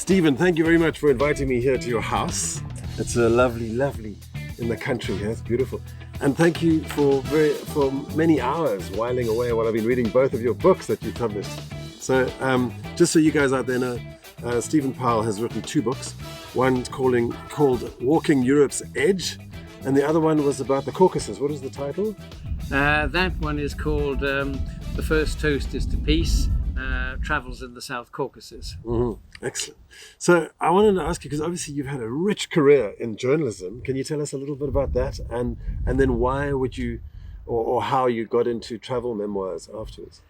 Stephen, thank you very much for inviting me here to your house. It's a lovely in the country here. It's beautiful. And thank you for many hours whiling away while I've been reading both of your books that you published. So just so you guys out there know, Stephen Powell has written 2 books. One called Walking Europe's Edge, and the other one was about the Caucasus. What is the title? That one is called The First Toast is to Peace, Travels in the South Caucasus. Mm-hmm. Excellent. So I wanted to ask you, because obviously you've had a rich career in journalism. Can you tell us a little bit about that? And then why would you, or how you got into travel memoirs afterwards?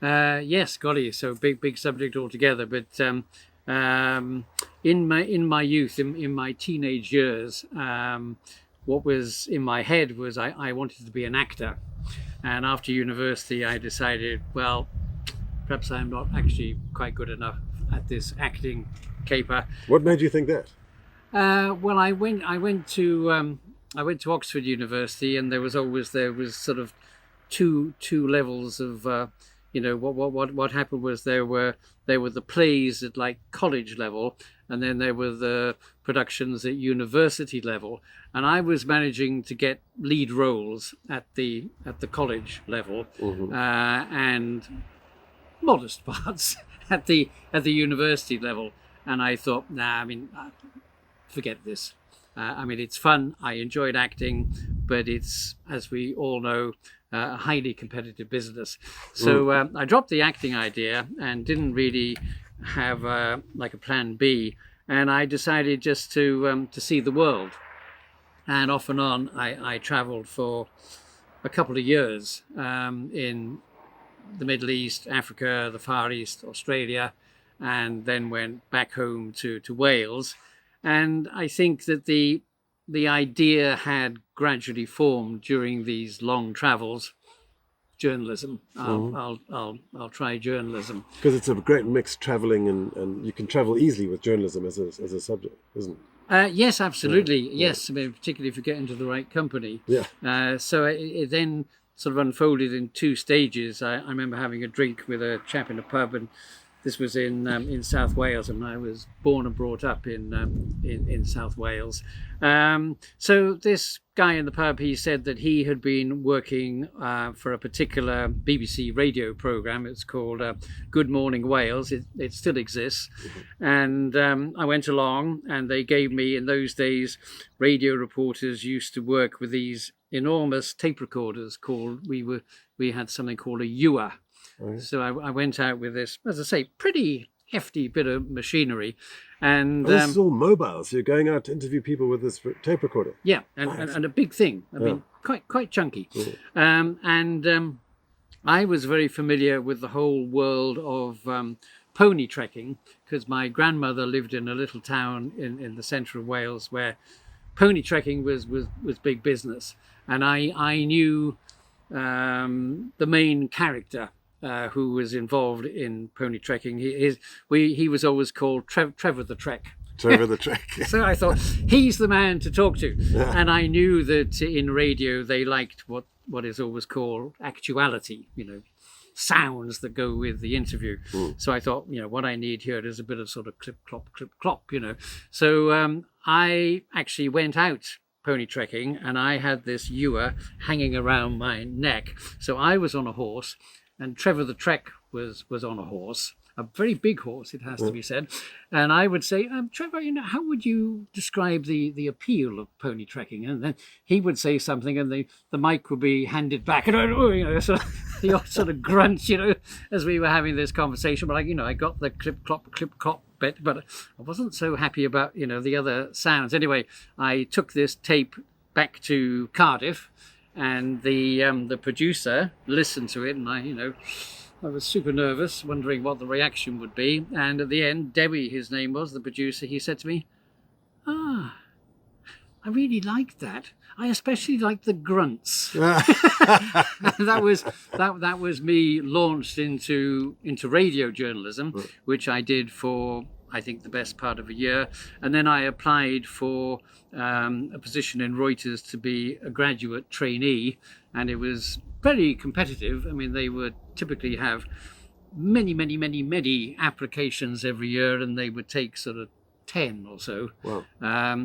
Yes, golly, so big subject altogether. But in my youth, in my teenage years, what was in my head was I wanted to be an actor. And after university, I decided, well, perhaps I'm not actually quite good enough at this acting caper. What made you think that? Well, I went to Oxford University, and there was sort of two levels of what happened was there were the plays at like college level, and then there were the productions at university level, and I was managing to get lead roles at the college level, and modest parts at the university level. And I thought, forget this. It's fun. I enjoyed acting, but it's, as we all know, a highly competitive business. So I dropped the acting idea and didn't really have a plan B. And I decided just to see the world. And off and on, I traveled for a couple of years in the Middle East, Africa, the Far East, Australia, and then went back home to Wales. And I think that the idea had gradually formed during these long travels. Journalism. I'll try journalism. Because it's a great mix, traveling, and you can travel easily with journalism as a subject, isn't it? Yes, absolutely. Yeah. Yes, particularly if you get into the right company. Yeah. So it then sort of unfolded in 2 stages. I remember having a drink with a chap in a pub, and this was in South Wales, and I was born and brought up in South Wales. So this guy in the pub, he said that he had been working for a particular BBC radio programme. It's called Good Morning Wales. It still exists. And I went along, and they gave me, in those days, radio reporters used to work with these enormous tape recorders called, we had something called a ewer. Right. So I went out with this, as I say, pretty hefty bit of machinery. And this is all mobile, so you're going out to interview people with this tape recorder. Yeah, and a big thing. I mean, quite chunky. And I was very familiar with the whole world of pony trekking, because my grandmother lived in a little town in the centre of Wales where pony trekking was big business. And I knew the main character who was involved in pony trekking. He was always called Trevor the Trek. Trevor the Trek. So I thought, he's the man to talk to. Yeah. And I knew that in radio they liked what is always called actuality, sounds that go with the interview. So I thought, what I need here is a bit of sort of clip, clop. So I actually went out pony trekking, and I had this ewer hanging around my neck. So I was on a horse, and Trevor the Trek was on a horse, a very big horse, it has to be said. And I would say, Trevor, how would you describe the appeal of pony trekking? And then he would say something, and the mic would be handed back, and the odd sort of grunt, as we were having this conversation. But I got the clip clop bit, but I wasn't so happy about the other sounds. Anyway, I took this tape back to Cardiff, and the producer listened to it, and I was super nervous, wondering what the reaction would be. And at the end, Debbie, his name was, the producer, he said to me, I really liked that. I especially liked the grunts. that was me launched into radio journalism, which I did for, I think, the best part of a year. And then I applied for a position in Reuters to be a graduate trainee, and it was very competitive. I mean, they would typically have many applications every year, and they would take sort of 10 or so. Wow.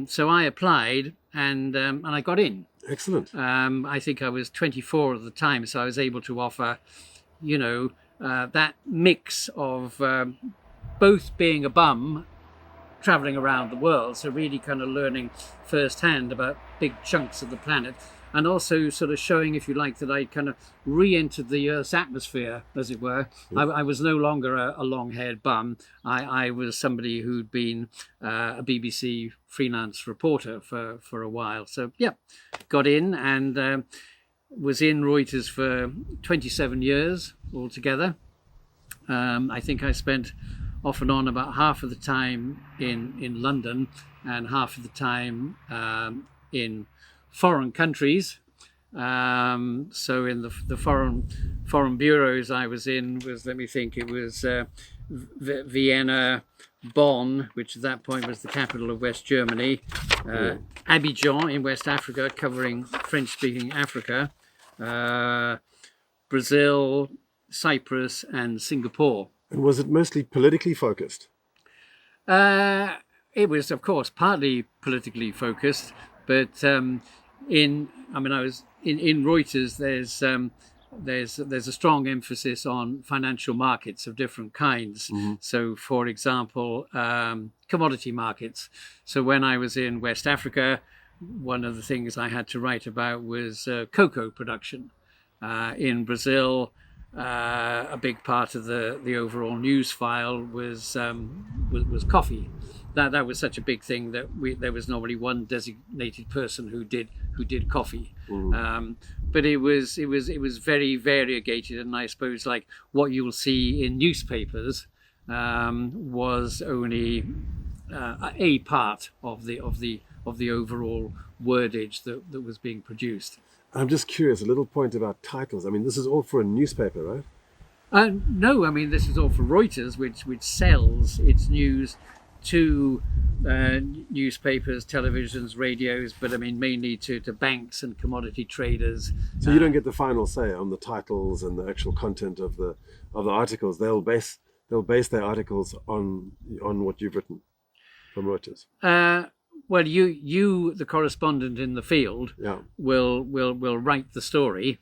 So I applied, and I got in. Excellent. I think I was 24 at the time, so I was able to offer, that mix of both being a bum, traveling around the world, so really kind of learning firsthand about big chunks of the planet, and also sort of showing, if you like, that I kind of re-entered the Earth's atmosphere, as it were. I was no longer a long-haired bum. I was somebody who'd been a BBC freelance reporter for a while. So, yeah, got in and was in Reuters for 27 years altogether. I think I spent off and on about half of the time in London and half of the time in foreign countries. So in the foreign bureaus I was in was, let me think, it was Vienna, Bonn, which at that point was the capital of West Germany, Abidjan in West Africa, covering French-speaking Africa, Brazil, Cyprus, and Singapore. And was it mostly politically focused? It was, of course, partly politically focused, but I was in Reuters. There's a strong emphasis on financial markets of different kinds. Mm-hmm. So, for example, commodity markets. So when I was in West Africa, one of the things I had to write about was cocoa production. In Brazil, a big part of the overall news file was coffee. That was such a big thing that there was normally one designated person who did coffee. Mm-hmm. But it was very variegated, and I suppose like what you'll see in newspapers was only a part of the overall wordage that was being produced. I'm just curious, a little point about titles. I mean, this is all for a newspaper, right? No, I mean, this is all for Reuters, which sells its news to newspapers, televisions, radios, but I mean mainly to banks and commodity traders. So you don't get the final say on the titles and the actual content of the articles. They'll base their articles on what you've written from Reuters. Well, you, the correspondent in the field, will write the story,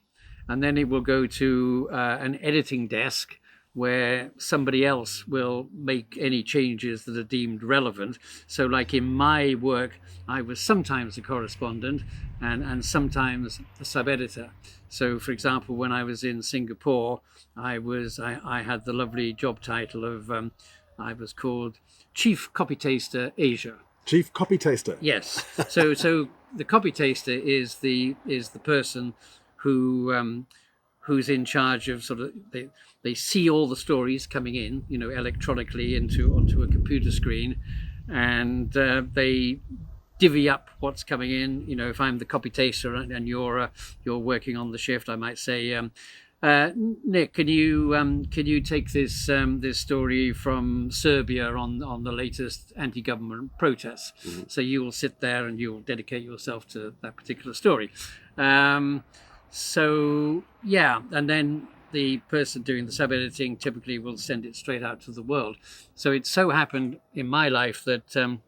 and then it will go to an editing desk where somebody else will make any changes that are deemed relevant. So like in my work, I was sometimes a correspondent and sometimes a sub-editor. So for example, when I was in Singapore, I had the lovely job title of, I was called Chief Copy Taster Asia. Chief Copy Taster? Yes. So the copy taster is the person who's in charge of sort of, they see all the stories coming in, electronically onto a computer screen, and they divvy up what's coming in. If I'm the copy taster and you're working on the shift, I might say, Nick, can you take this story from Serbia on the latest anti-government protests? Mm-hmm. So you will sit there and you'll dedicate yourself to that particular story. So yeah, and then the person doing the sub-editing typically will send it straight out to the world. So it so happened in my life that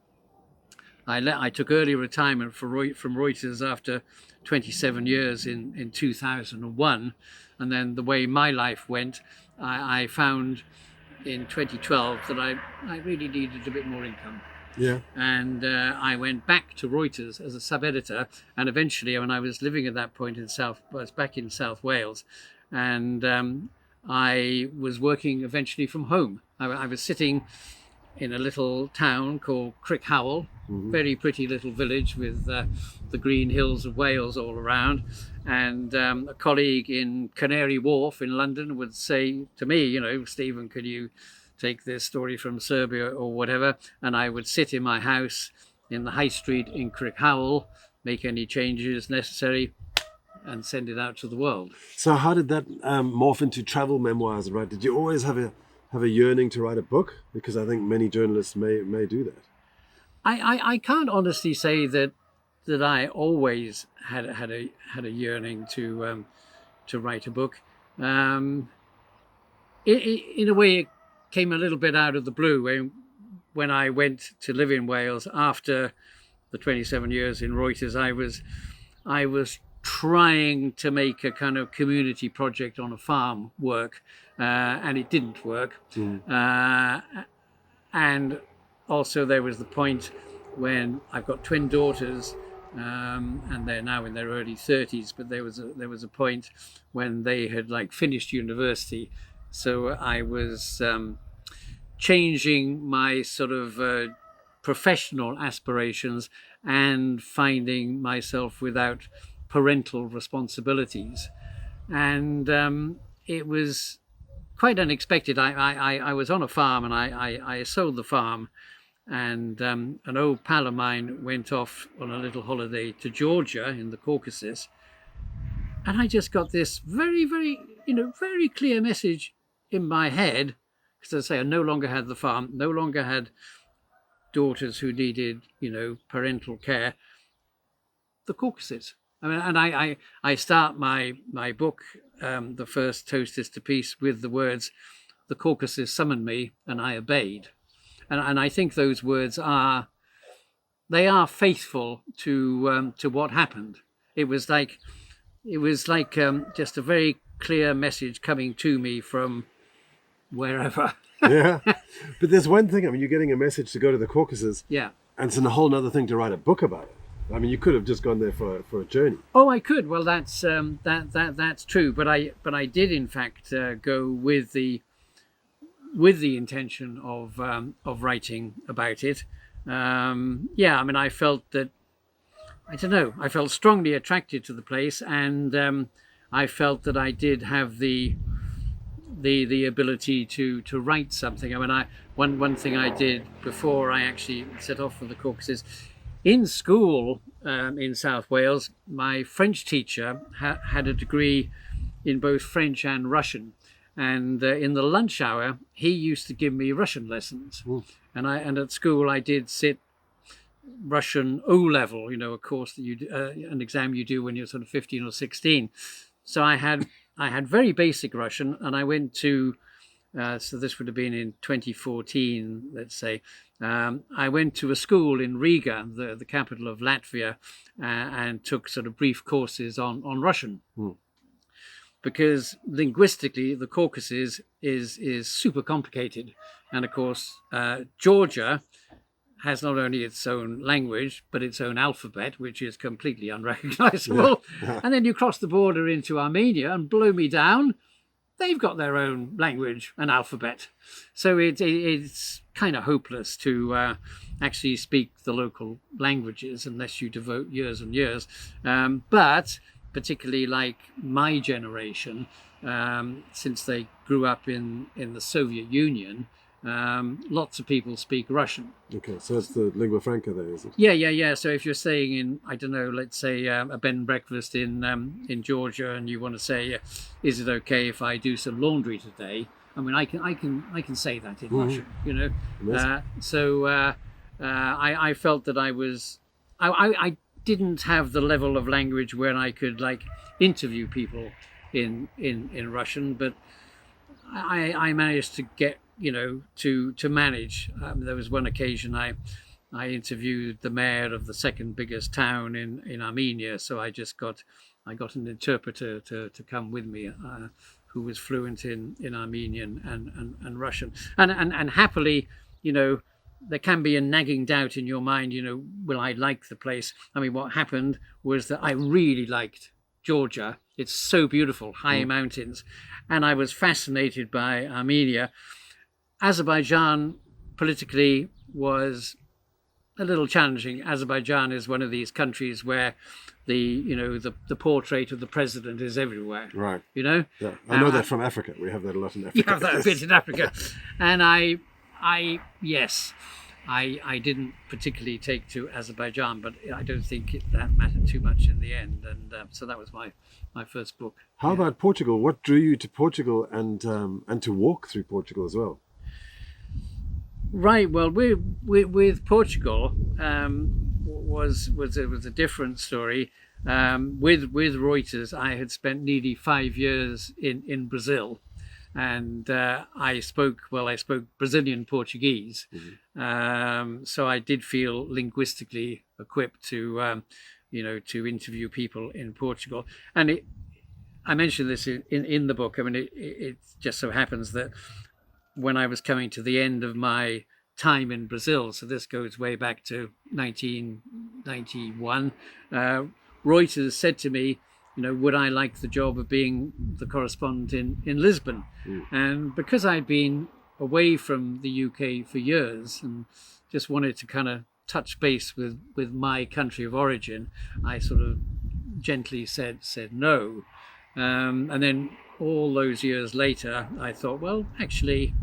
I took early retirement from Reuters after 27 years in 2001. And then the way my life went, I found in 2012 that I really needed a bit more income. Yeah. And I went back to Reuters as a sub-editor, and eventually, when I was living at that point I was back in South Wales, and I was working eventually from home. I was sitting in a little town called Crickhowell, very pretty little village with the green hills of Wales all around. And a colleague in Canary Wharf in London would say to me, Stephen, could you take this story from Serbia or whatever? And I would sit in my house in the high street in Crickhowell, make any changes necessary, and send it out to the world. So how did that morph into travel memoirs, right? Did you always have a yearning to write a book? Because I think many journalists may do that. I can't honestly say that I always had a yearning to write a book. in a way, it came a little bit out of the blue when I went to live in Wales after the 27 years in Reuters. I was trying to make a kind of community project on a farm work, and it didn't work. And also there was the point when I've got twin daughters, and they're now in their early 30s, but there was a point when they had like finished university, so I was changing my sort of professional aspirations and finding myself without parental responsibilities, and it was quite unexpected. I was on a farm, and I sold the farm, and an old pal of mine went off on a little holiday to Georgia in the Caucasus, and I just got this very, very, very clear message in my head, because as I say, I no longer had the farm, no longer had daughters who needed, parental care. The Caucasus. I mean, and I start my book, The First Toast is to Peace, with the words, "The Caucasus summoned me and I obeyed." And I think those words are faithful to what happened. It was like just a very clear message coming to me from wherever. Yeah, but there's one thing. I mean, you're getting a message to go to the Caucasus. Yeah. And it's a whole other thing to write a book about it. I mean, you could have just gone there for a journey. Oh, I could. Well, that's true. But I did in fact go with the intention of writing about it. Yeah, I mean, I felt that, I don't know, I felt strongly attracted to the place, and I felt that I did have the ability to write something. I mean, one thing I did before I actually set off for the Caucasus, in school in South Wales, my French teacher had a degree in both French and Russian, and in the lunch hour he used to give me Russian lessons. And at school I did sit Russian O level, a course that an exam you do when you're sort of 15 or 16. So I had very basic Russian, and I went to, so this would have been in 2014, let's say. I went to a school in Riga, the capital of Latvia, and took sort of brief courses on Russian. Because linguistically, the Caucasus is super complicated. And of course, Georgia has not only its own language, but its own alphabet, which is completely unrecognizable. Yeah. And then you cross the border into Armenia, and blow me down, they've got their own language and alphabet. So it's kind of hopeless to actually speak the local languages unless you devote years and years. But particularly like my generation, since they grew up in the Soviet Union, lots of people speak Russian. Okay, so it's the lingua franca there, is it? Yeah. So if you're staying in, I don't know, let's say a bed and breakfast in Georgia, and you want to say, is it okay if I do some laundry today? I mean, I can say that in Russian, So I felt that I didn't have the level of language where I could like interview people in Russian, but I managed to get, to manage. There was one occasion I interviewed the mayor of the second biggest town in Armenia, so I got an interpreter to come with me, who was fluent in Armenian and Russian, and happily, there can be a nagging doubt in your mind, will I like the place? I mean, what happened was that I really liked Georgia. It's so beautiful, high mountains, and I was fascinated by Armenia. Azerbaijan politically was a little challenging. Azerbaijan is one of these countries where the portrait of the president is everywhere. Right. Yeah. I know that from Africa. We have that a lot in Africa. You have that a bit in Africa. And I didn't particularly take to Azerbaijan, but I don't think that mattered too much in the end. And so that was my first book. How about Portugal? What drew you to Portugal and to walk through Portugal as well? Right. Well, with Portugal was a different story. With Reuters, I had spent nearly 5 years in Brazil. and I spoke Brazilian Portuguese, so I did feel linguistically equipped to to interview people in Portugal. And I mentioned this in the book. I mean, it just so happens that when I was coming to the end of my time in Brazil, so this goes way back to 1991, Reuters said to me, would I like the job of being the correspondent in Lisbon? And because I'd been away from the UK for years and just wanted to kind of touch base with my country of origin, I sort of gently said no. And then all those years later, I thought, well, actually,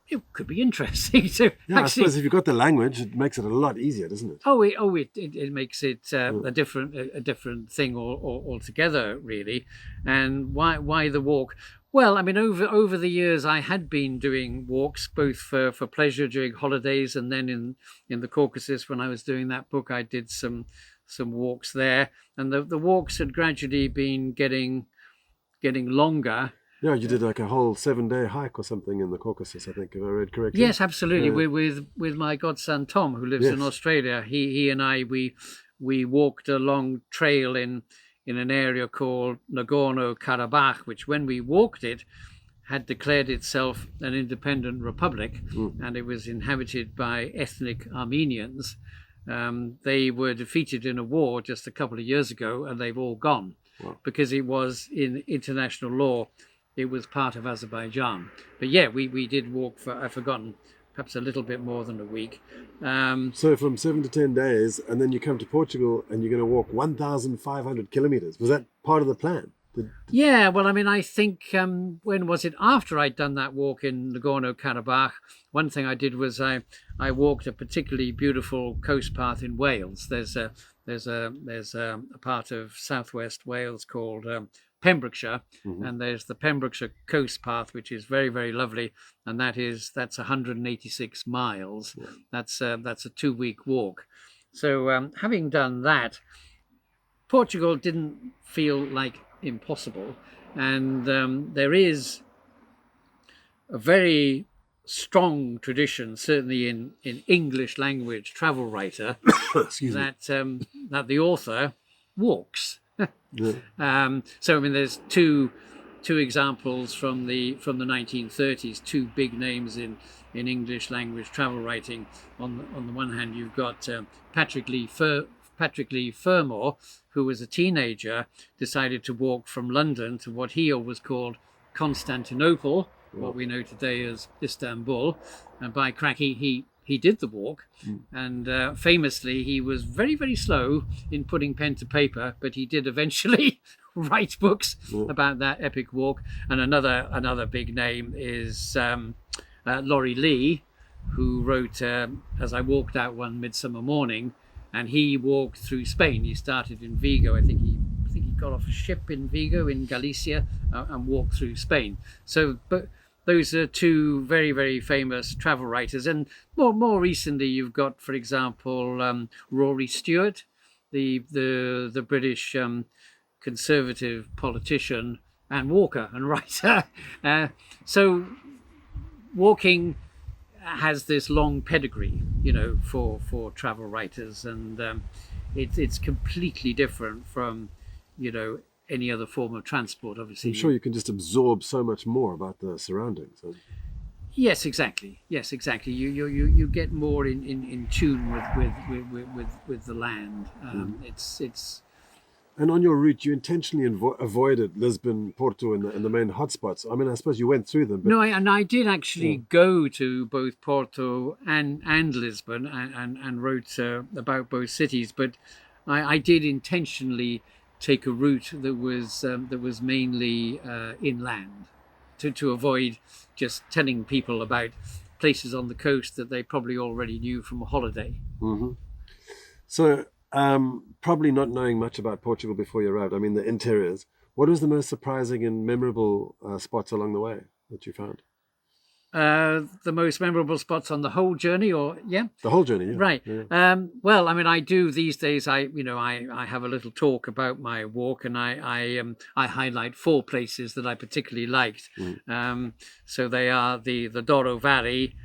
it could be interesting to. Yeah, I suppose if you've got the language, it makes it a lot easier, doesn't it? It makes it a different thing altogether, really. And why the walk? Well, I mean, over the years, I had been doing walks both for pleasure during holidays, and then in the Caucasus when I was doing that book, I did some walks there, and the walks had gradually been getting longer. Yeah, you did like a whole 7-day hike or something in the Caucasus, I think, if I read correctly. Yes, absolutely. With my godson Tom, who lives in Australia. He and I we walked a long trail in an area called Nagorno-Karabakh, which when we walked it had declared itself an independent republic, and it was inhabited by ethnic Armenians. They were defeated in a war just a couple of years ago, and they've all gone. Wow. Because it was in international law, it was part of Azerbaijan. But yeah, we did walk for, I've forgotten, perhaps a little bit more than a week. So from 7 to 10 days, and then you come to Portugal and you're going to walk 1,500 kilometers. Was that part of the plan? Yeah, well, I mean, I think, when was it? After I'd done that walk in Nagorno-Karabakh, one thing I did was I walked a particularly beautiful coast path in Wales. There's a part of southwest Wales called Pembrokeshire, and there's the Pembrokeshire coast path, which is very, very lovely, and that's 186 miles. Yeah. That's a 2-week walk. So having done that, Portugal didn't feel like impossible, and there is a very strong tradition, certainly in English language travel writer, that the author walks. Yeah. So I mean, there's two examples from the 1930s, two big names in English language travel writing. On the one hand, you've got Patrick Leigh Fermor, who was a teenager, decided to walk from London to what he always called Constantinople, what we know today as Istanbul, and by cracky he did the walk, and famously he was very, very slow in putting pen to paper, but he did eventually write books about that epic walk. And another big name is Laurie Lee, who wrote As I Walked Out One Midsummer Morning, and he walked through Spain. He started in Vigo. I think he got off a ship in Vigo in Galicia and walked through Spain. So, but those are two very, very famous travel writers. And more recently, you've got, for example, Rory Stewart, the British conservative politician and walker and writer. So walking has this long pedigree, for travel writers, and it's completely different from, any other form of transport. Obviously, I'm sure you can just absorb so much more about the surroundings. Yes, exactly. You get more in tune with the land. It's. And on your route, you intentionally avoided Lisbon, Porto, and the main hotspots. I mean, I suppose you went through them. But... No, I did actually go to both Porto and Lisbon and wrote about both cities. But I did intentionally take a route that was mainly inland to avoid just telling people about places on the coast that they probably already knew from a holiday. Mm-hmm. So. Probably not knowing much about Portugal before you arrived. I mean, the interiors. What was the most surprising and memorable spots along the way that you found? The most memorable spots on the whole journey, or yeah, The whole journey, yeah. right. Yeah. Well, I mean, I do these days. I have a little talk about my walk, and I highlight 4 places that I particularly liked. So they are the Douro Valley,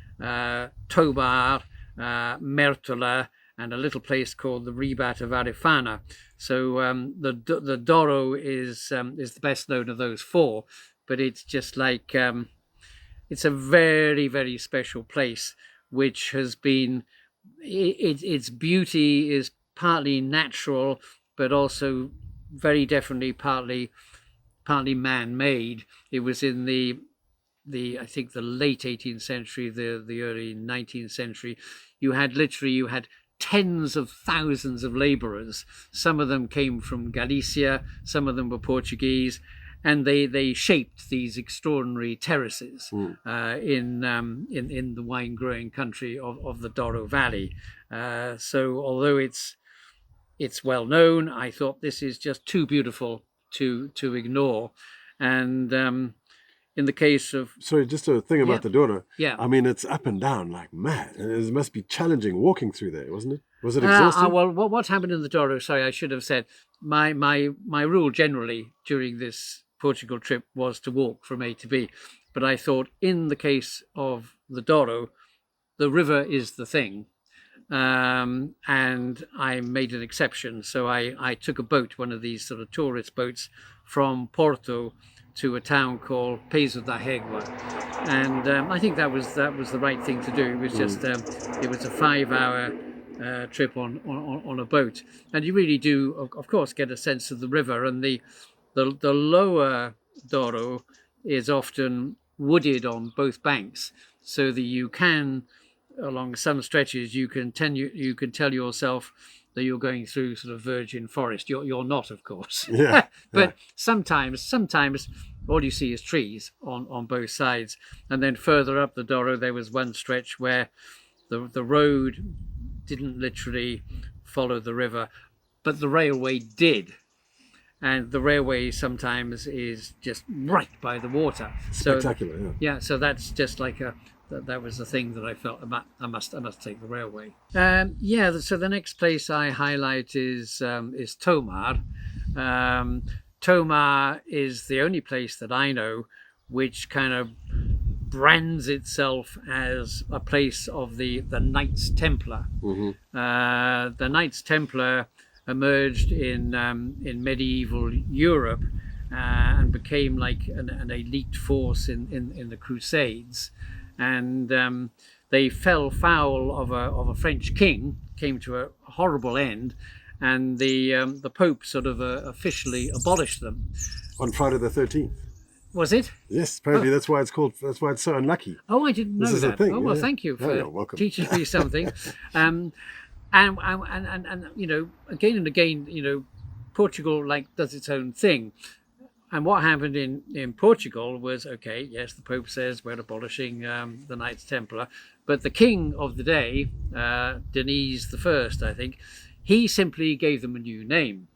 Tomar, Mértola, and a little place called the Rebat of Arifana. So the Douro is the best known of those 4, but it's just like. It's a very, very special place, which has been, its beauty is partly natural, but also very definitely partly man-made. It was in the I think the late 18th century, the early 19th century. You had tens of thousands of laborers. Some of them came from Galicia, some of them were Portuguese, and they shaped these extraordinary terraces in the wine growing country of the Douro Valley. So although it's well known, I thought this is just too beautiful to ignore. And in the case of Sorry, just a thing about the Douro. Yeah. I mean, it's up and down like mad. And it must be challenging walking through there, wasn't it? Was it exhausting? Well, what happened in the Douro? Sorry, I should have said. My rule generally during this Portugal trip was to walk from A to B, but I thought in the case of the Douro, the river is the thing, and I made an exception. So I took a boat, one of these sort of tourist boats, from Porto to a town called Peso da Régua, and I think that was the right thing to do. It was just it was a 5-hour trip on a boat, and you really do, of course, get a sense of the river. And the lower Douro is often wooded on both banks, so that you can, along some stretches, you can tell yourself that you're going through sort of virgin forest. You're not, of course. Yeah. But sometimes all you see is trees on both sides. And then further up the Douro, there was one stretch where the road didn't literally follow the river, but the railway did. And the railway sometimes is just right by the water. Spectacular, so, yeah. So that's just like that was the thing that I felt I must take the railway. So the next place I highlight is Tomar. Tomar is the only place that I know which kind of brands itself as a place of the Knights Templar. The Knights Templar emerged in medieval Europe and became like an elite force in the Crusades, and they fell foul of a French king, came to a horrible end, and the Pope sort of officially abolished them on Friday the 13th. Was it? Yes, apparently that's why it's so unlucky. Oh, I didn't know This is that. the thing, Oh, well, yeah. thank you for you're welcome. teaching me something. And you know, again and again, you know, Portugal does its own thing. And what happened in Portugal was, okay, yes, the Pope says we're abolishing the Knights Templar, but the king of the day, Denis I, I think, he simply gave them a new name.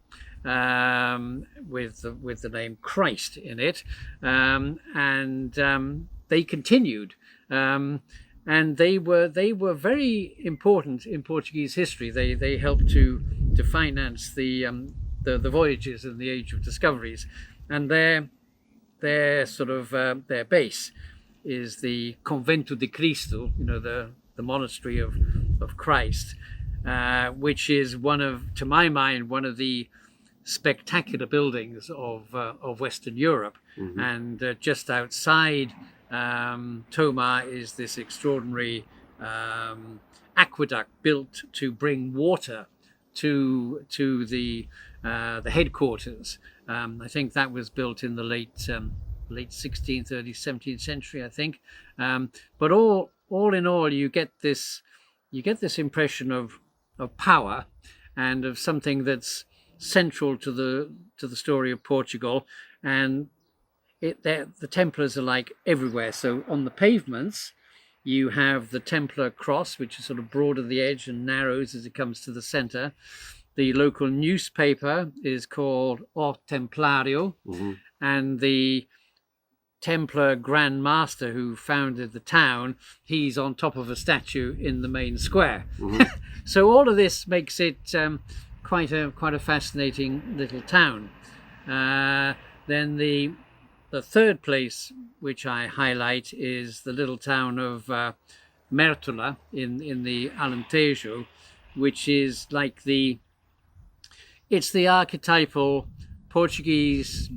With the name Christ in it, and they continued, and they were very important in Portuguese history. They helped to finance the voyages in the Age of Discoveries, and their sort of their base is the Convento de Cristo, you know, the monastery of Christ, which is to my mind, one of the spectacular buildings of Western Europe. And just outside Tomar is this extraordinary aqueduct built to bring water to the headquarters. I think that was built in the late 16th, early 17th century, I think. But all in all, you get this impression of power and of something that's central to the story of Portugal, and the Templars are like everywhere. So on the pavements you have the Templar cross, which is sort of broad at the edge and narrows as it comes to the center. The local newspaper is called O Templario, and the Templar Grand Master who founded the town, he's on top of a statue in the main square. So all of this makes it quite a fascinating little town. Then the third place which I highlight is the little town of Mértola in the Alentejo, which is like it's the archetypal Portuguese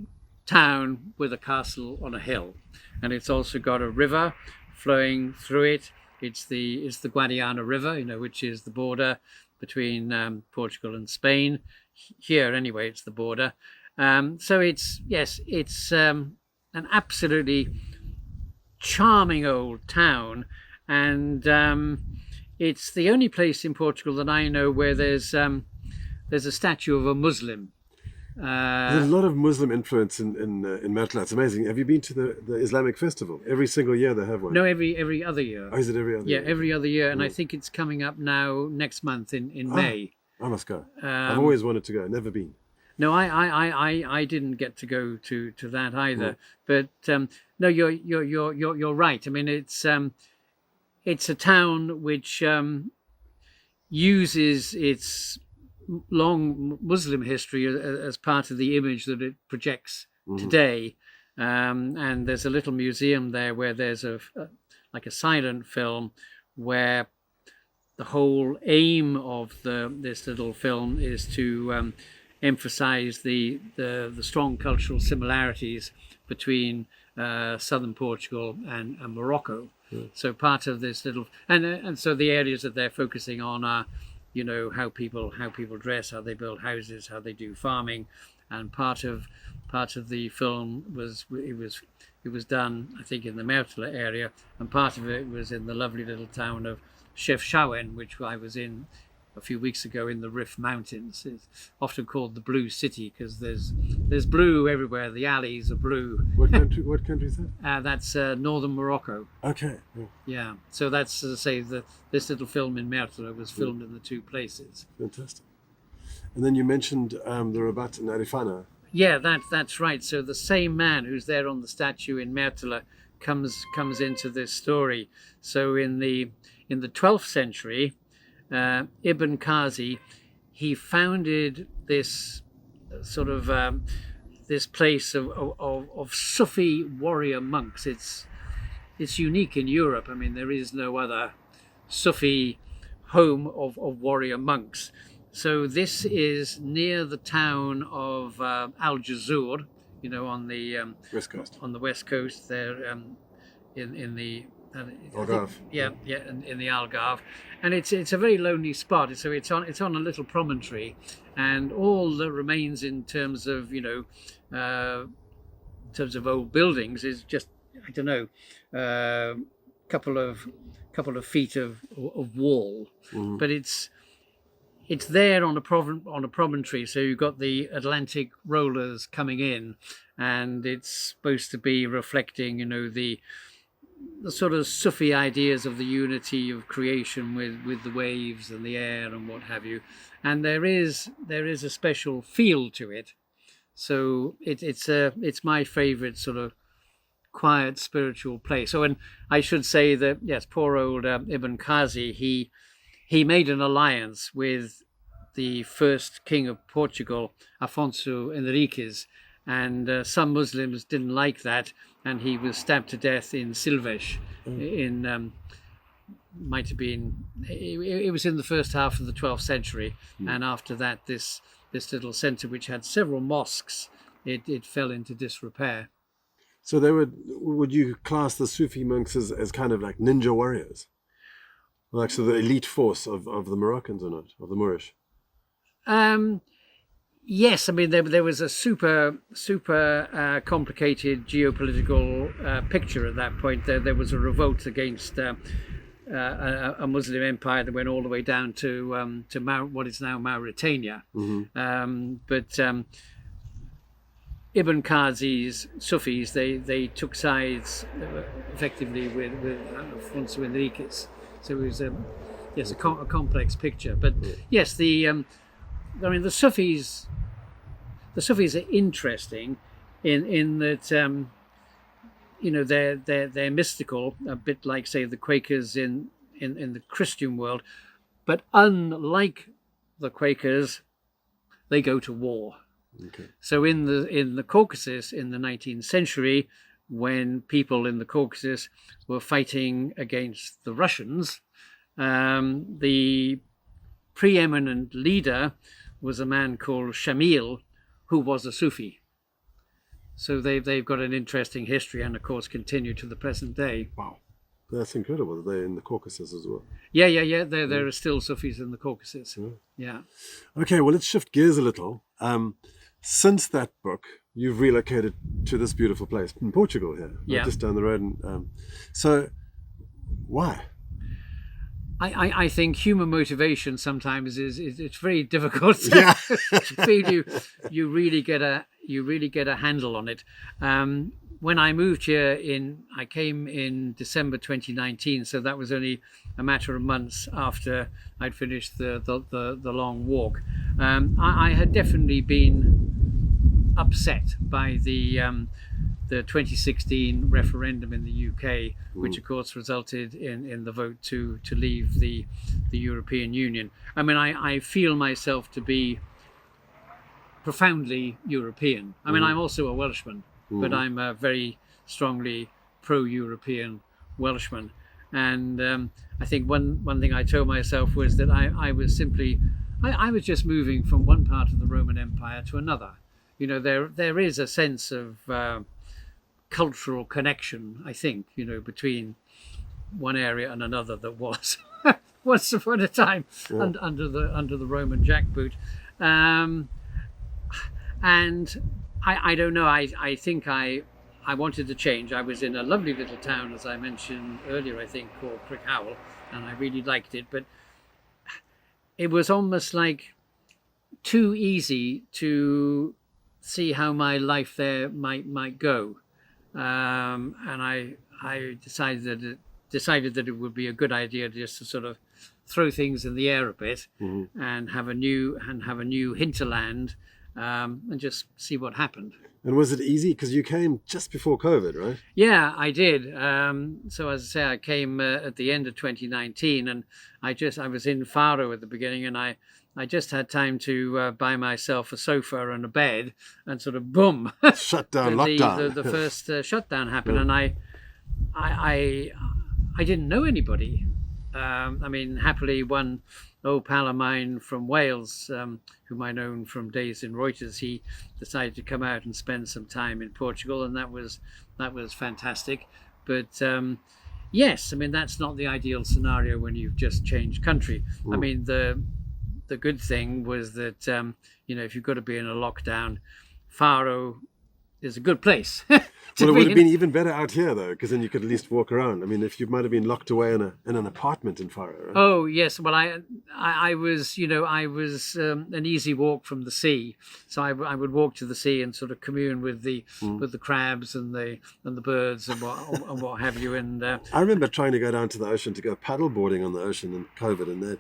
town with a castle on a hill, and it's also got a river flowing through it. It's the Guadiana River, which is the border between Portugal and Spain. Here, anyway, it's the border. So it's an absolutely charming old town, and it's the only place in Portugal that I know where there's a statue of a Muslim. There's a lot of Muslim influence in Mértola. It's amazing. Have you been to the Islamic festival? Every single year they have one. No, every other year. Oh, is it every other year? Yeah, every other year, and I think it's coming up now next month in May. I must go. I've always wanted to go. Never been. No, I didn't get to go to that either. But no, you're right. I mean, it's a town which uses its long Muslim history as part of the image that it projects today. And there's a little museum there where there's like a silent film where the whole aim of this little film is to emphasize the strong cultural similarities between southern Portugal and Morocco. So part of this little and so the areas that they're focusing on are how people dress, how they build houses, how they do farming, and part of the film was done, I think, in the Mértola area, and part of it was in the lovely little town of Chefchaouen, which I was in a few weeks ago in the Rif Mountains. It's often called the Blue City because there's blue everywhere. The alleys are blue. What country is that? That's northern Morocco. Okay. Yeah. So that's, as I say, this little film in Mértola was filmed in the two places. Fantastic. And then you mentioned the Rabat and Arifana. Yeah, that's right. So the same man who's there on the statue in Mértola comes into this story. So in the 12th century, Ibn Qazi, he founded this sort of this place of Sufi warrior monks. It's unique in Europe. I mean, there is no other Sufi home of warrior monks. So this is near the town of Aljezur, on the West Coast. On the west coast there, in the Algarve. In the Algarve, and it's a very lonely spot. So it's on a little promontory, and all that remains in terms of old buildings is just, I don't know, couple of feet of wall, but it's there on a promontory. So you've got the Atlantic rollers coming in, and it's supposed to be reflecting, the sort of Sufi ideas of the unity of creation with the waves and the air and what have you, and there is a special feel to it. So it's my favourite sort of quiet spiritual place. So, and I should say that yes, poor old Ibn Qazi, he made an alliance with the first king of Portugal, Afonso Henriques, and some Muslims didn't like that, and he was stabbed to death in Silves. Might have been, it was in the first half of the 12th century, and after that this little centre, which had several mosques, it fell into disrepair. So would you class the Sufi monks as kind of like ninja warriors? Like, so the elite force of the Moroccans or not, of the Moorish? Yes, I mean there was a super complicated geopolitical picture at that point. There was a revolt against a Muslim empire that went all the way down to what is now Mauritania. But Ibn Qazi's Sufis, they took sides effectively with Afonso Henriques. So it was a complex picture. But yes, the Sufis are interesting in that they're mystical, a bit like, say, the Quakers in the Christian world. But unlike the Quakers, they go to war. Okay. So in the Caucasus in the 19th century, when people in the Caucasus were fighting against the Russians, the preeminent leader was a man called Shamil, who was a Sufi. So they've got an interesting history, and of course continue to the present day. Wow. That's incredible. They're in the Caucasus as well. Yeah. There are still Sufis in the Caucasus. Yeah. Okay, well, let's shift gears a little. Since that book, you've relocated to this beautiful place in Portugal here, right, just down the road. And, so, why? I think human motivation sometimes is it's very difficult to feel you really get a handle on it. When I moved here I came in December 2019, so that was only a matter of months after I'd finished the long walk. I had definitely been upset by the 2016 referendum in the UK, which of course resulted in the vote to leave the European Union. I mean, I feel myself to be profoundly European. I mean, I'm also a Welshman, but I'm a very strongly pro-European Welshman. And I think one thing I told myself was that I was simply, I was just moving from one part of the Roman Empire to another. You know, there is a sense of cultural connection, I think, between one area and another that was once upon a time under the Roman jackboot. And I don't know, I think I wanted to change. I was in a lovely little town, as I mentioned earlier, I think, called Crickhowell, and I really liked it, but it was almost like too easy to see how my life there might go. And I decided that it would be a good idea just to sort of throw things in the air a bit and have a new hinterland, and just see what happened. And was it easy? Because you came just before COVID, right? Yeah, I did. So as I say, I came at the end of 2019, and I was in Faro at the beginning, and I just had time to buy myself a sofa and a bed, and sort of boom, shutdown, lockdown. The first shutdown happened, and I didn't know anybody. I mean, happily, one old pal of mine from Wales, whom I known from days in Reuters, he decided to come out and spend some time in Portugal, and that was fantastic. But yes, I mean, that's not the ideal scenario when you've just changed country. I mean, the good thing was that if you've got to be in a lockdown, Faro is a good place. Well, it would have been even better out here, though, because then you could at least walk around. I mean, if you might have been locked away in an apartment in Faro, right? Oh yes, well, I was an easy walk from the sea, so I would walk to the sea and sort of commune with the crabs and the birds and what have you. And I remember trying to go down to the ocean to go paddleboarding on the ocean in COVID, and they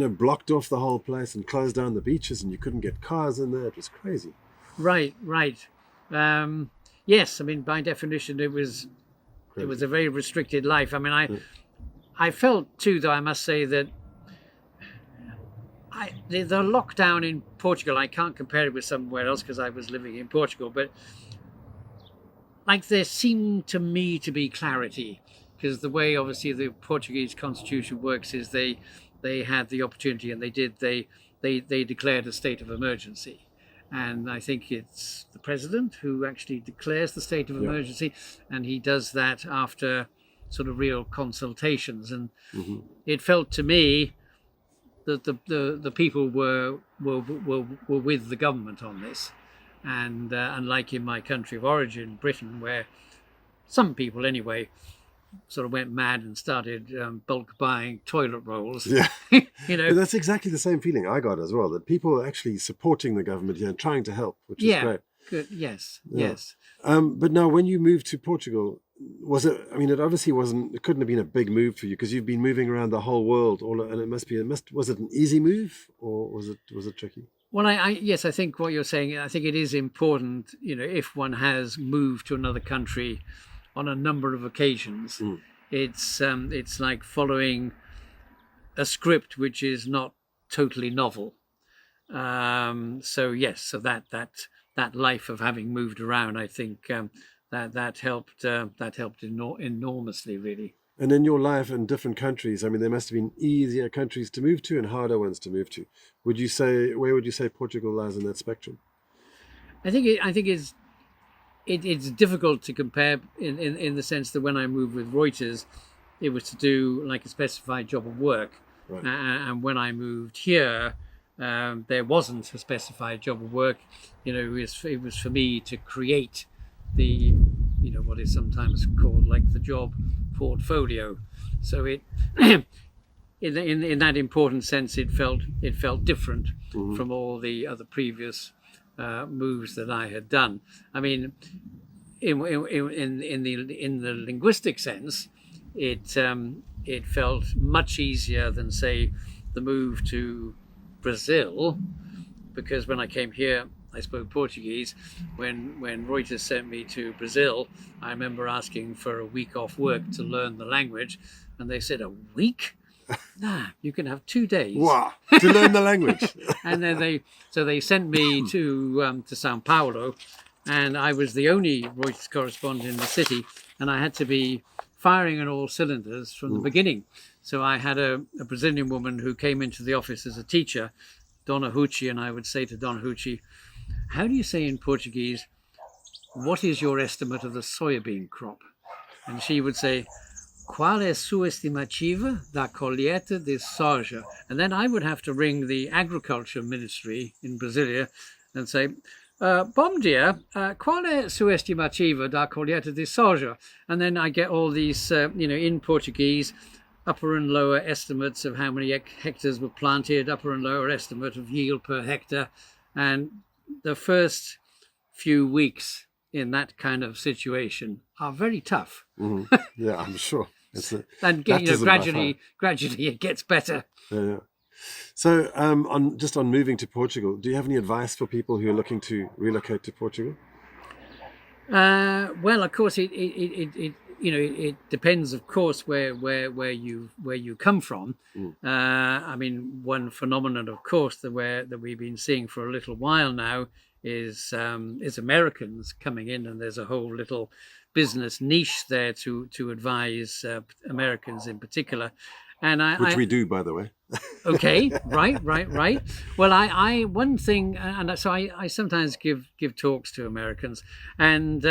blocked off the whole place and closed down the beaches, and you couldn't get cars in there. It was crazy. Right. Yes, I mean, by definition, it was a very restricted life. I mean, I felt too, though, I must say that the lockdown in Portugal, I can't compare it with somewhere else because I was living in Portugal, but like there seemed to me to be clarity, because the way obviously the Portuguese constitution works is they had the opportunity, and they declared a state of emergency. And I think it's the president who actually declares the state of emergency, and he does that after sort of real consultations. And it felt to me that the people were with the government on this. And unlike in my country of origin, Britain, where some people anyway sort of went mad and started bulk buying toilet rolls. Yeah. But that's exactly the same feeling I got as well, that people are actually supporting the government here and trying to help, which is great. Good. Yes. But now when you moved to Portugal, it obviously it couldn't have been a big move for you, because you've been moving around the whole world, and was it an easy move, or was it tricky? Well, yes, I think what you're saying, I think it is important, if one has moved to another country on a number of occasions. It's like following a script which is not totally novel. So yes, so that life of having moved around, I think that helped enormously, really. And in your life in different countries, I mean, there must have been easier countries to move to and harder ones to move to. Where would you say Portugal lies in that spectrum? I think it's difficult to compare in the sense that when I moved with Reuters, it was to do like a specified job of work, Right. And when I moved here, there wasn't a specified job of work. It was for me to create the what is sometimes called like the job portfolio. So it in that important sense, it felt different from all the other previous moves that I had done. I mean, in the linguistic sense, it felt much easier than, say, the move to Brazil, because when I came here, I spoke Portuguese. When Reuters sent me to Brazil, I remember asking for a week off work to learn the language, and they said, "A week? Nah, you can have 2 days." Wow, to learn the language. And then they sent me to Sao Paulo, and I was the only Reuters correspondent in the city, and I had to be firing on all cylinders from the beginning. So I had a Brazilian woman who came into the office as a teacher, Dona Hucci, and I would say to Dona Hucci, "How do you say in Portuguese, what is your estimate of the soybean crop?" And she would say, "Qual é sua estimativa da colheita de soja?" And then I would have to ring the agriculture ministry in Brasilia and say, "Bom dia, qual é sua estimativa da colheita de soja?" And then I get all these, in Portuguese, upper and lower estimates of how many hectares were planted, upper and lower estimate of yield per hectare. And the first few weeks in that kind of situation are very tough. Yeah, I'm sure. And gradually it gets better. Yeah. So, on moving to Portugal, do you have any advice for people who are looking to relocate to Portugal? Well, of course, it depends, of course, where you come from. I mean, one phenomenon, of course, that we've been seeing for a little while now is Americans coming in, and there's a whole little business niche there to advise Americans in particular. And Which we do, by the way. Okay, right. Well, I one thing, and so I sometimes give talks to Americans, and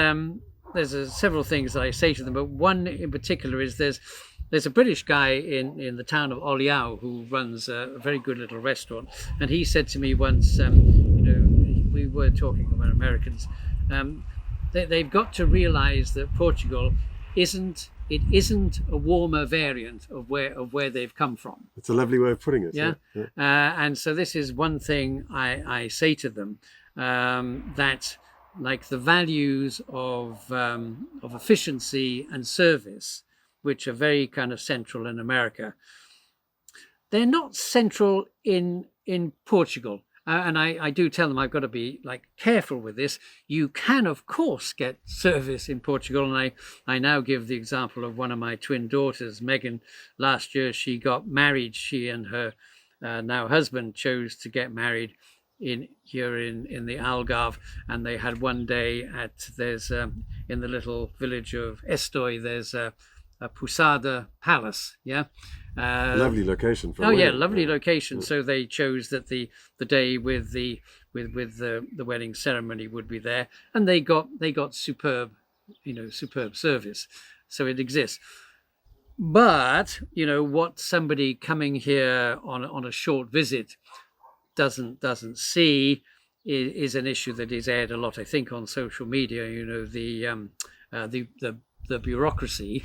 there's several things that I say to them, but one in particular is there's a British guy in the town of Oliao who runs a very good little restaurant, and he said to me once, we were talking about Americans, they've got to realize that Portugal isn't a warmer variant of where they've come from. It's a lovely way of putting it. Yeah. And so this is one thing I say to them, that like the values of efficiency and service, which are very kind of central in America, they're not central in Portugal. And I do tell them I've got to be like careful with this. You can, of course, get service in Portugal. And I now give the example of one of my twin daughters, Megan. Last year, she got married. She and her now husband chose to get married in the Algarve. And they had one day in the little village of Estoy, there's a Posada Palace. Yeah. Lovely location for lovely location. So they chose that the day with the wedding ceremony would be there, and they got superb service. So it exists. But what somebody coming here on a short visit doesn't see is an issue that is aired a lot, I think, on social media. The bureaucracy,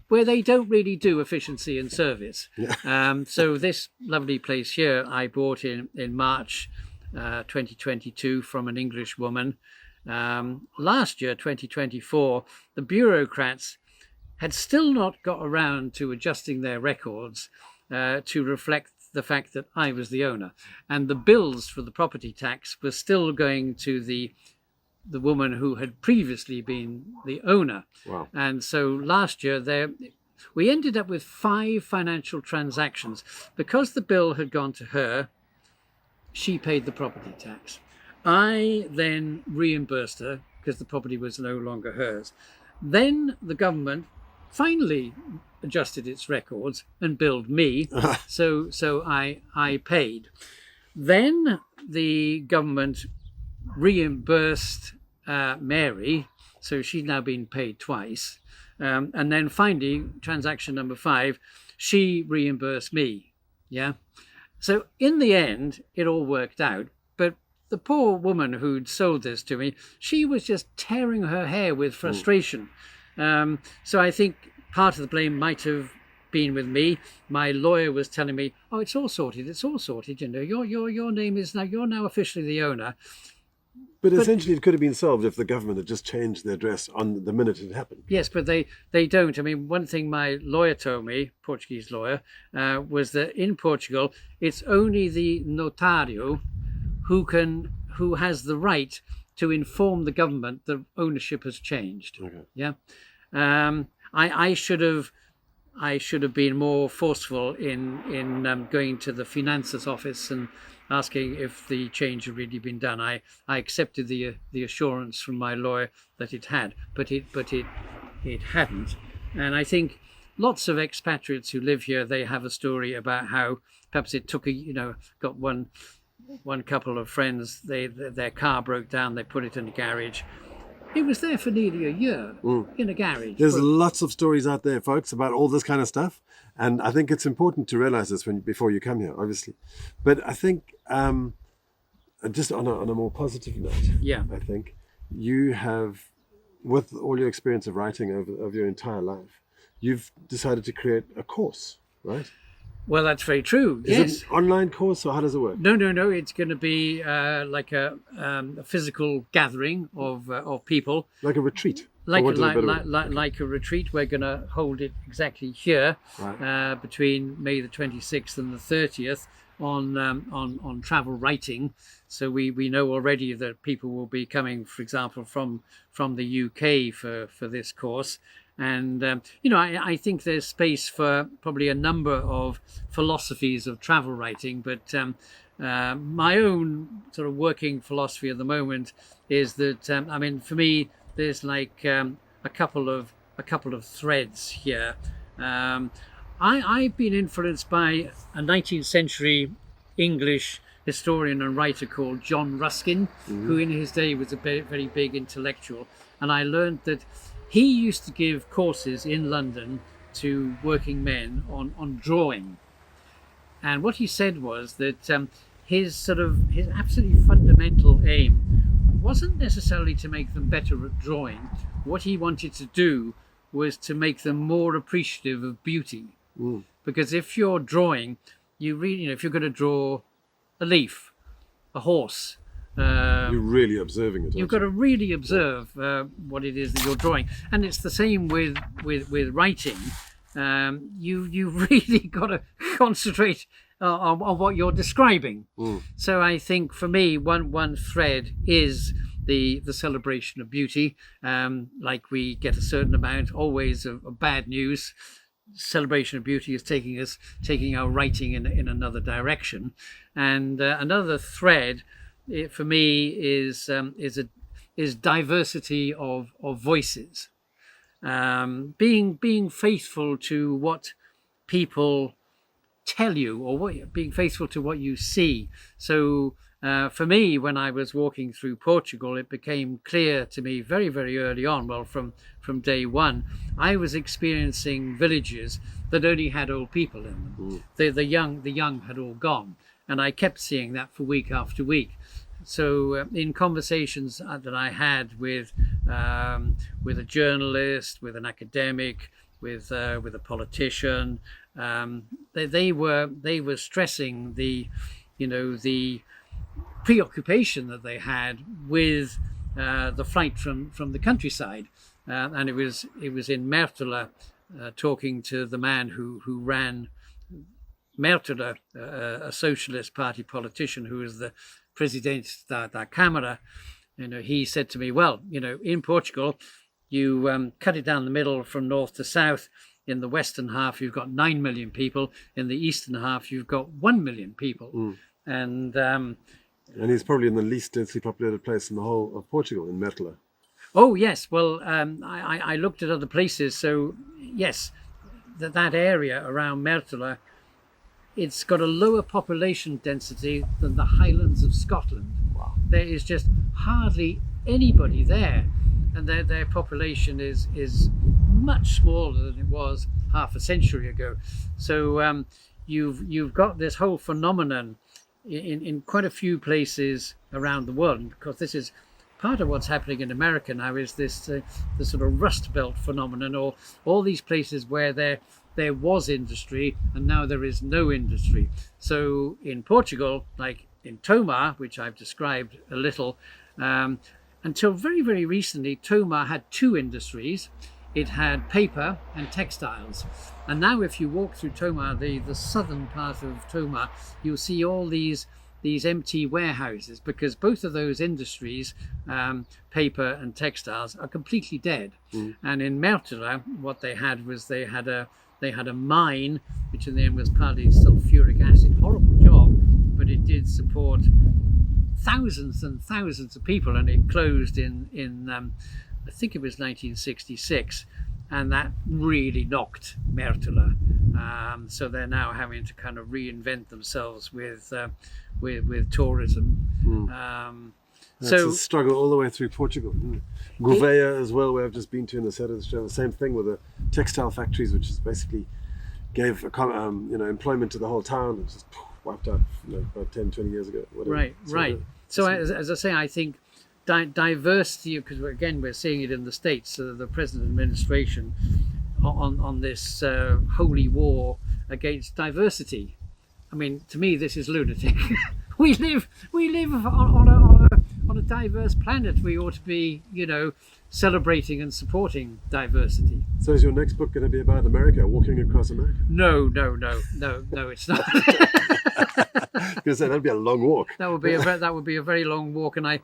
where they don't really do efficiency and service. Yeah. So this lovely place here I bought in March 2022 from an English woman. Last year, 2024, the bureaucrats had still not got around to adjusting their records to reflect the fact that I was the owner. And the bills for the property tax were still going to the the woman who had previously been the owner. Wow. And so last year we ended up with 5 financial transactions. Because the bill had gone to her, she paid the property tax. I then reimbursed her because the property was no longer hers. Then the government finally adjusted its records and billed me, so I paid. Then the government reimbursed Mary, so she's now been paid twice. And then finally, transaction number 5, she reimbursed me. Yeah. So in the end, it all worked out. But the poor woman who'd sold this to me, she was just tearing her hair with frustration. So I think part of the blame might have been with me. My lawyer was telling me, "Oh, it's all sorted. It's all sorted. You know, your name is now. You're now officially the owner." But essentially, it could have been solved if the government had just changed the address on the minute it happened. Yes, but they don't. I mean, one thing my lawyer told me, Portuguese lawyer, was that in Portugal, it's only the notario who has the right to inform the government that ownership has changed. Okay. Yeah. I should have been more forceful in going to the finances office and asking if the change had really been done. I accepted the assurance from my lawyer that it had, but it hadn't. And I think lots of expatriates who live here, they have a story about how perhaps it took got one couple of friends, their car broke down, they put it in a garage. It was there for nearly a year in a garage. There's lots of stories out there, folks, about all this kind of stuff. And I think it's important to realize this before you come here, obviously. But I think just on a more positive note, I think you have, with all your experience of writing over your entire life, you've decided to create a course, right? Well, that's very true. Is yes. it an online course, or how does it work? No. It's going to be like a physical gathering of people, like a retreat. Like a retreat. We're going to hold it exactly here, right, between May the 26th and the 30th on travel writing. So we know already that people will be coming, for example, from the UK for this course. And, I think there's space for probably a number of philosophies of travel writing. But my own sort of working philosophy at the moment is that, for me, there's like a couple of threads here. I've been influenced by a 19th century English historian and writer called John Ruskin, who in his day was a very, very big intellectual. And I learned that he used to give courses in London to working men on drawing. And what he said was that his absolutely fundamental aim wasn't necessarily to make them better at drawing. What he wanted to do was to make them more appreciative of beauty. Because if you're drawing, if you're going to draw a leaf, a horse, you're really observing it. You've got to really observe what it is that you're drawing, and it's the same with writing. You really got to concentrate on what you're describing. So I think for me, one thread is the celebration of beauty. Like we get a certain amount always of bad news. Celebration of beauty is taking our writing in another direction, and another thread. For me is diversity of voices, being faithful to what people tell you, or being faithful to what you see. So for me, when I was walking through Portugal, it became clear to me very, very early on, well, from day one, I was experiencing villages that only had old people in them. The young had all gone. And I kept seeing that for week after week. So in conversations that I had with a journalist, with an academic, with a politician, they were stressing the preoccupation that they had with the flight from the countryside, and it was in Mértola, talking to the man who ran Mértola, a socialist party politician who was the Presidente da Câmara, he said to me, well, in Portugal, you cut it down the middle from north to south. In the western half, you've got 9 million people. In the eastern half, you've got 1 million people. And he's probably in the least densely populated place in the whole of Portugal, in Mértola. Oh, yes. Well, I looked at other places. So, yes, that area around Mértola, it's got a lower population density than the Highlands of Scotland. Wow. There is just hardly anybody there. And their population is much smaller than it was half a century ago. So you've got this whole phenomenon in quite a few places around the world, because this is part of what's happening in America now, is this the sort of Rust Belt phenomenon, or all these places where there was industry and now there is no industry. So in Portugal, like in Tomar, which I've described a little, until very, very recently, Tomar had two industries. It had paper and textiles. And now if you walk through Tomar, the southern part of Tomar, you'll see all these empty warehouses, because both of those industries, paper and textiles, are completely dead. And in Mértola, what they had was they had a mine, which in the end was partly sulfuric acid. Horrible job, but it did support thousands and thousands of people, and it closed in I think it was 1966, and that really knocked Mértola. So they're now having to kind of reinvent themselves with tourism. It's a struggle all the way through Portugal. Gouveia as well, where I've just been to in the center of the show, the same thing with the textile factories, which is basically gave employment to the whole town. It was just wiped out about 10, 20 years ago. Whatever. Right. So as I say, I think diversity, because again we're seeing it in the States, so the present administration on this holy war against diversity. I mean, to me, this is lunatic. we live on a diverse planet. We ought to be, celebrating and supporting diversity. So is your next book going to be about America, walking across America? No, it's not. I was going to say that'd be a long walk. That would be a very long walk, and I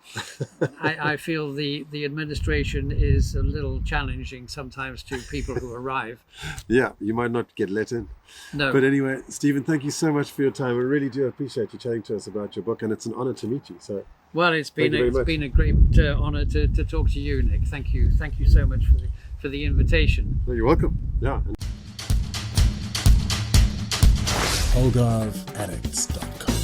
feel the administration is a little challenging sometimes to people who arrive. Yeah, you might not get let in. No. But anyway, Stephen, thank you so much for your time. We really do appreciate you chatting to us about your book, and it's an honour to meet you. So. Well, it's been a great honour to talk to you, Nick. Thank you so much for the invitation. Well, you're welcome. Yeah. AlgarveAddicts.com